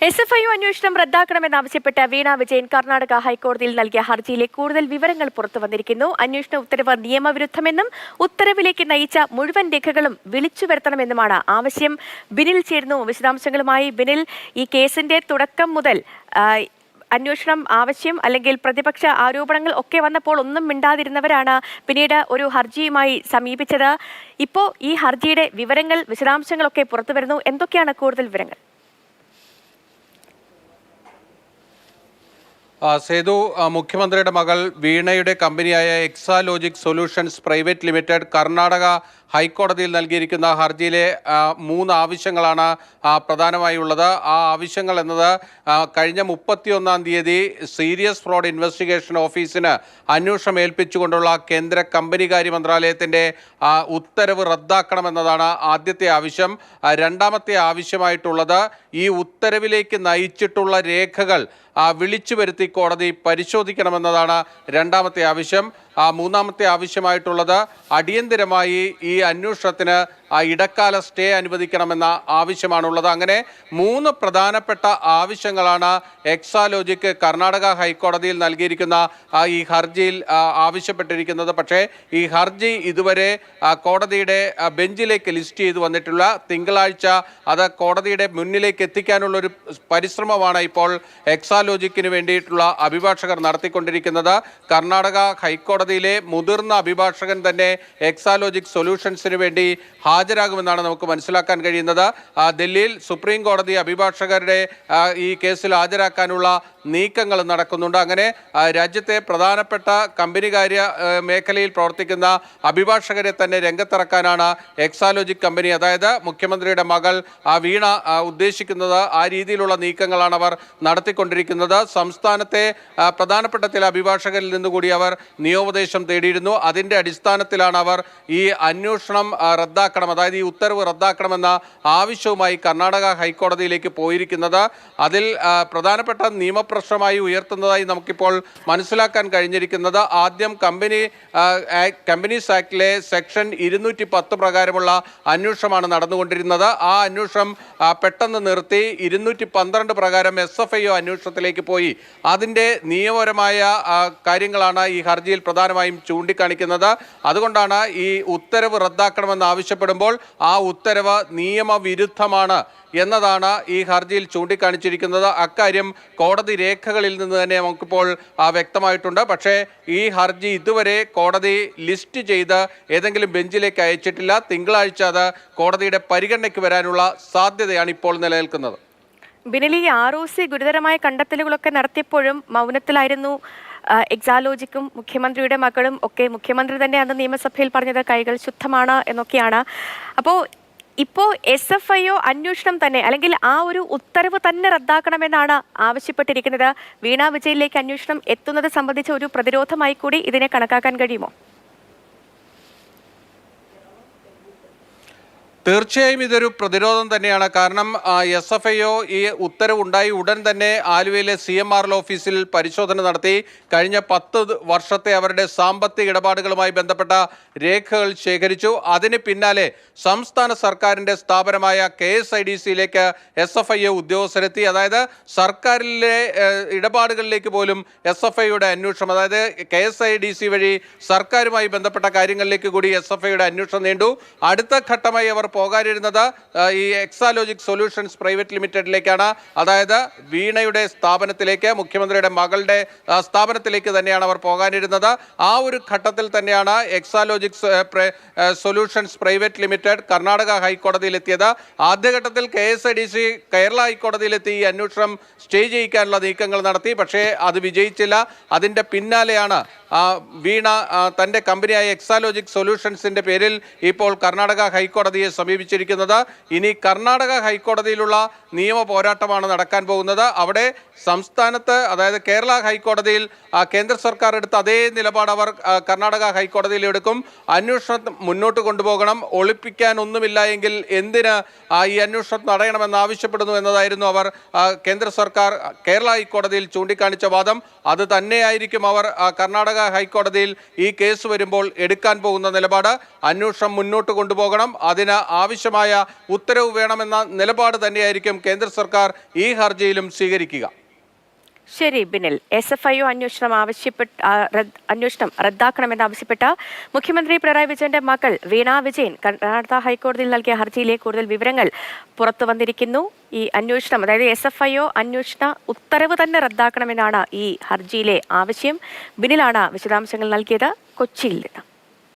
SFI അന്വേഷണം റദ്ദാക്കണമെന്നാവശ്യപ്പെട്ട് വീണ വിജയൻ കർണാടക ഹൈക്കോടതിയിൽ നൽകിയ ഹർജിയിലെ കൂടുതൽ വിവരങ്ങൾ പുറത്തുവന്നിരിക്കുന്നു. അന്വേഷണ ഉത്തരവ് നിയമവിരുദ്ധമെന്നും ഉത്തരവിലേക്ക് നയിച്ച മുഴുവൻ രേഖകളും വിളിച്ചു വരുത്തണമെന്നുമാണ് ആവശ്യം. ബിനിൽ ചേരുന്നു വിശദാംശങ്ങളുമായി. ബിനിൽ, ഈ കേസിന്റെ തുടക്കം മുതൽ അന്വേഷണം ആവശ്യം അല്ലെങ്കിൽ പ്രതിപക്ഷ ആരോപണങ്ങൾ ഒക്കെ വന്നപ്പോൾ ഒന്നും മിണ്ടാതിരുന്നവരാണ് പിന്നീട് ഒരു ഹർജിയുമായി സമീപിച്ചത്. ഇപ്പോൾ ഈ ഹർജിയുടെ വിവരങ്ങൾ, വിശദാംശങ്ങളൊക്കെ പുറത്തു വരുന്നു. എന്തൊക്കെയാണ് കൂടുതൽ വിവരങ്ങൾ? സേതു, മുഖ്യമന്ത്രിയുടെ മകൾ വീണയുടെ കമ്പനിയായ Exalogic solutions private limited Karnataka ഹൈക്കോടതിയിൽ നൽകിയിരിക്കുന്ന ഹർജിയിലെ 3 ആവശ്യങ്ങളാണ് പ്രധാനമായുള്ളത്. ആ ആവശ്യങ്ങൾ എന്നത് കഴിഞ്ഞ 31-ാം തീയതി സീരിയസ് ഫ്രോഡ് ഇൻവെസ്റ്റിഗേഷൻ ഓഫീസിന് അന്വേഷണം ഏൽപ്പിച്ചുകൊണ്ടുള്ള കേന്ദ്ര കമ്പനികാര്യ മന്ത്രാലയത്തിൻ്റെ ഉത്തരവ് റദ്ദാക്കണമെന്നതാണ് ആദ്യത്തെ ആവശ്യം. രണ്ടാമത്തെ ആവശ്യമായിട്ടുള്ളത് ഈ ഉത്തരവിലേക്ക് നയിച്ചിട്ടുള്ള രേഖകൾ വിളിച്ചു വരുത്തി കോടതി പരിശോധിക്കണമെന്നതാണ് രണ്ടാമത്തെ ആവശ്യം. മൂന്നാമത്തെ ആവശ്യമായിട്ടുള്ളത് അടിയന്തരമായി ഈ അന്വേഷണത്തിന് ഇടക്കാല സ്റ്റേ അനുവദിക്കണമെന്ന ആവശ്യമാണുള്ളത്. അങ്ങനെ 3 പ്രധാനപ്പെട്ട ആവശ്യങ്ങളാണ് എക്സാലോജിക് കർണാടക ഹൈക്കോടതിയിൽ നൽകിയിരിക്കുന്ന ഈ ഹർജിയിൽ ആവശ്യപ്പെട്ടിരിക്കുന്നത്. പക്ഷേ ഈ ഹർജി ഇതുവരെ കോടതിയുടെ ബെഞ്ചിലേക്ക് ലിസ്റ്റ് ചെയ്ത് വന്നിട്ടുള്ള തിങ്കളാഴ്ച അത് കോടതിയുടെ മുന്നിലേക്ക് എത്തിക്കാനുള്ളൊരു പരിശ്രമമാണ് ഇപ്പോൾ എക്സാലോജിക്കിന് വേണ്ടിയിട്ടുള്ള അഭിഭാഷകർ നടത്തിക്കൊണ്ടിരിക്കുന്നത്. കർണാടക ഹൈക്കോടതിയിലെ മുതിർന്ന അഭിഭാഷകൻ തന്നെ എക്സാലോജിക് സൊല്യൂഷൻസിന് വേണ്ടി ഹാജരാകുമെന്നാണ് നമുക്ക് മനസ്സിലാക്കാൻ കഴിയുന്നത്. ഡൽഹിയിൽ സുപ്രീം കോടതി അഭിഭാഷകരുടെ ഈ കേസിൽ ഹാജരാക്കാനുള്ള നീക്കങ്ങൾ നടക്കുന്നുണ്ട്. അങ്ങനെ രാജ്യത്തെ പ്രധാനപ്പെട്ട കമ്പനികാര്യ മേഖലയിൽ പ്രവർത്തിക്കുന്ന അഭിഭാഷകരെ തന്നെ രംഗത്തിറക്കാനാണ് എക്സാലോജിക് കമ്പനി, അതായത് മുഖ്യമന്ത്രിയുടെ മകൾ വീണ ഉദ്ദേശിക്കുന്നത്. ആ രീതിയിലുള്ള നീക്കങ്ങളാണ് അവർ നടത്തിക്കൊണ്ടിരിക്കുന്നത്. സംസ്ഥാനത്തെ പ്രധാനപ്പെട്ട ചില അഭിഭാഷകരിൽ നിന്നുകൂടി അവർ നിയമോപദേശം തേടിയിരുന്നു. അതിൻ്റെ അടിസ്ഥാനത്തിലാണ് അവർ ഈ അന്വേഷണം റദ്ദാക്കണം, അതായത് ഈ ഉത്തരവ് റദ്ദാക്കണമെന്ന ആവശ്യവുമായി കർണാടക ഹൈക്കോടതിയിലേക്ക് പോയിരിക്കുന്നത്. അതിൽ പ്രധാനപ്പെട്ട നിയമപ്രശ്നമായി ഉയർത്തുന്നതായി നമുക്കിപ്പോൾ മനസ്സിലാക്കാൻ കഴിഞ്ഞിരിക്കുന്നത് ആദ്യം കമ്പനീസ് ആക്ടിലെ സെക്ഷൻ 210 പ്രകാരമുള്ള അന്വേഷണമാണ് നടന്നുകൊണ്ടിരുന്നത്. ആ അന്വേഷണം പെട്ടെന്ന് നിർത്തി 212 പ്രകാരം SFI അന്വേഷണത്തിലേക്ക് പോയി. അതിൻ്റെ നിയമപരമായ കാര്യങ്ങളാണ് ഈ ഹർജിയിൽ പ്രധാനമായും ചൂണ്ടിക്കാണിക്കുന്നത്. അതുകൊണ്ടാണ് ഈ ഉത്തരവ് റദ്ദാക്കണമെന്ന് ആവശ്യപ്പെടുമ്പോൾ ആ ഉത്തരവ് നിയമവിരുദ്ധമാണ് എന്നതാണ് ഈ ഹർജിയിൽ ചൂണ്ടിക്കാണിച്ചിരിക്കുന്നത്. അക്കാര്യം കോടതി രേഖകളിൽ നിന്ന് തന്നെ നമുക്കിപ്പോൾ വ്യക്തമായിട്ടുണ്ട്. പക്ഷേ ഈ ഹർജി ഇതുവരെ കോടതി ലിസ്റ്റ് ചെയ്ത് ഏതെങ്കിലും ബെഞ്ചിലേക്ക് അയച്ചിട്ടില്ല. തിങ്കളാഴ്ച അത് കോടതിയുടെ പരിഗണനയ്ക്ക് വരാനുള്ള സാധ്യതയാണ് ഇപ്പോൾ നിലനിൽക്കുന്നത്. ബിനിൽ, ഈ ROC ഗുരുതരമായ കണ്ടെത്തലുകളൊക്കെ നടത്തിയപ്പോഴും മൗനത്തിലായിരുന്നു എക്സാലോജിക്കും മുഖ്യമന്ത്രിയുടെ മകളും ഒക്കെ. മുഖ്യമന്ത്രി തന്നെ അന്ന് നിയമസഭയിൽ പറഞ്ഞത് കൈകൾ ശുദ്ധമാണ് എന്നൊക്കെയാണ്. അപ്പോൾ ഇപ്പോൾ SFI അന്വേഷണം തന്നെ അല്ലെങ്കിൽ ആ ഒരു ഉത്തരവ് തന്നെ റദ്ദാക്കണമെന്നാണ് ആവശ്യപ്പെട്ടിരിക്കുന്നത്. വീണ വിജയനിലേക്ക് അന്വേഷണം എത്തുന്നത് സംബന്ധിച്ച ഒരു പ്രതിരോധമായി കൂടി ഇതിനെ കണക്കാക്കാൻ കഴിയുമോ? തീർച്ചയായും ഇതൊരു പ്രതിരോധം തന്നെയാണ്. കാരണം SFI ഈ ഉത്തരവുണ്ടായി ഉടൻ തന്നെ ആലുവയിലെ CMRL ഓഫീസിൽ പരിശോധന നടത്തി. കഴിഞ്ഞ 10 വർഷത്തെ അവരുടെ സാമ്പത്തിക ഇടപാടുകളുമായി ബന്ധപ്പെട്ട രേഖകൾ ശേഖരിച്ചു. അതിന് പിന്നാലെ സംസ്ഥാന സർക്കാരിൻ്റെ സ്ഥാപനമായ KSIDCയിലേക്ക് SFI ഉദ്യോഗസ്ഥരെത്തി. അതായത് സർക്കാരിലെ ഇടപാടുകളിലേക്ക് പോലും SFIയുടെ അന്വേഷണം, അതായത് KSIDC വഴി സർക്കാരുമായി ബന്ധപ്പെട്ട കാര്യങ്ങളിലേക്ക് കൂടി SFIയുടെ അന്വേഷണം നീണ്ടു. അടുത്ത ഘട്ടമായി അവർ പോകാനിരുന്നത് ഈ എക്സാലോജിക് സൊല്യൂഷൻസ് പ്രൈവറ്റ് ലിമിറ്റഡിലേക്കാണ്. അതായത് വീണയുടെ സ്ഥാപനത്തിലേക്ക്, മുഖ്യമന്ത്രിയുടെ മകളുടെ സ്ഥാപനത്തിലേക്ക് തന്നെയാണ് അവർ പോകാനിരുന്നത്. ആ ഒരു ഘട്ടത്തിൽ തന്നെയാണ് Exalogic solutions private limited Karnataka ഹൈക്കോടതിയിൽ എത്തിയത്. ആദ്യഘട്ടത്തിൽ KSIDC കേരള ഹൈക്കോടതിയിലെത്തി ഈ അന്വേഷണം സ്റ്റേ ചെയ്യിക്കാനുള്ള നീക്കങ്ങൾ നടത്തി. പക്ഷേ അത് വിജയിച്ചില്ല. അതിൻ്റെ പിന്നാലെയാണ് വീണ തൻ്റെ കമ്പനിയായ എക്സാലോജിക് സൊല്യൂഷൻസിൻ്റെ പേരിൽ ഇപ്പോൾ കർണാടക ഹൈക്കോടതിയെ സമീപിച്ചിരിക്കുന്നത്. ഇനി കർണാടക ഹൈക്കോടതിയിലുള്ള നിയമ പോരാട്ടമാണ് നടക്കാൻ പോകുന്നത്. അവിടെ സംസ്ഥാനത്ത്, അതായത് കേരള ഹൈക്കോടതിയിൽ കേന്ദ്ര സർക്കാർ എടുത്ത അതേ നിലപാട് അവർ കർണാടക ഹൈക്കോടതിയിൽ എടുക്കും. അന്വേഷണം മുന്നോട്ട് കൊണ്ടുപോകണം, ഒളിപ്പിക്കാനൊന്നുമില്ല എങ്കിൽ എന്തിന് ഈ അന്വേഷണം തടയണമെന്ന് ആവശ്യപ്പെടുന്നു എന്നതായിരുന്നു അവർ കേന്ദ്ര സർക്കാർ കേരള ഹൈക്കോടതിയിൽ ചൂണ്ടിക്കാണിച്ച വാദം. അത് തന്നെയായിരിക്കും അവർ കർണാടക ഹൈക്കോടതിയിൽ ഈ കേസ് വരുമ്പോൾ എടുക്കാൻ പോകുന്ന നിലപാട്. അന്വേഷണം മുന്നോട്ട് കൊണ്ടുപോകണം, അതിന് ആവശ്യമായ ഉത്തരവ് വേണമെന്ന നിലപാട് തന്നെയായിരിക്കും കേന്ദ്ര സർക്കാർ ഈ ഹർജിയിലും സ്വീകരിക്കുക. ശരി ബിനിൽ, SFIO അന്വേഷണം റദ്ദാക്കണമെന്നാവശ്യപ്പെട്ട മുഖ്യമന്ത്രി പിണറായി വിജയന്റെ മകൾ വീണ വിജയൻ കർണാടക ഹൈക്കോടതിയിൽ നൽകിയ ഹർജിയിലെ കൂടുതൽ വിവരങ്ങൾ പുറത്തു വന്നിരിക്കുന്നു. ഈ അന്വേഷണം, അതായത് SFIO അന്വേഷണ ഉത്തരവ് തന്നെ റദ്ദാക്കണമെന്നാണ് ഈ ഹർജിയിലെ ആവശ്യം. ബിനിലാണ് വിശദാംശങ്ങൾ നൽകിയത് കൊച്ചിയിൽ നിന്ന്.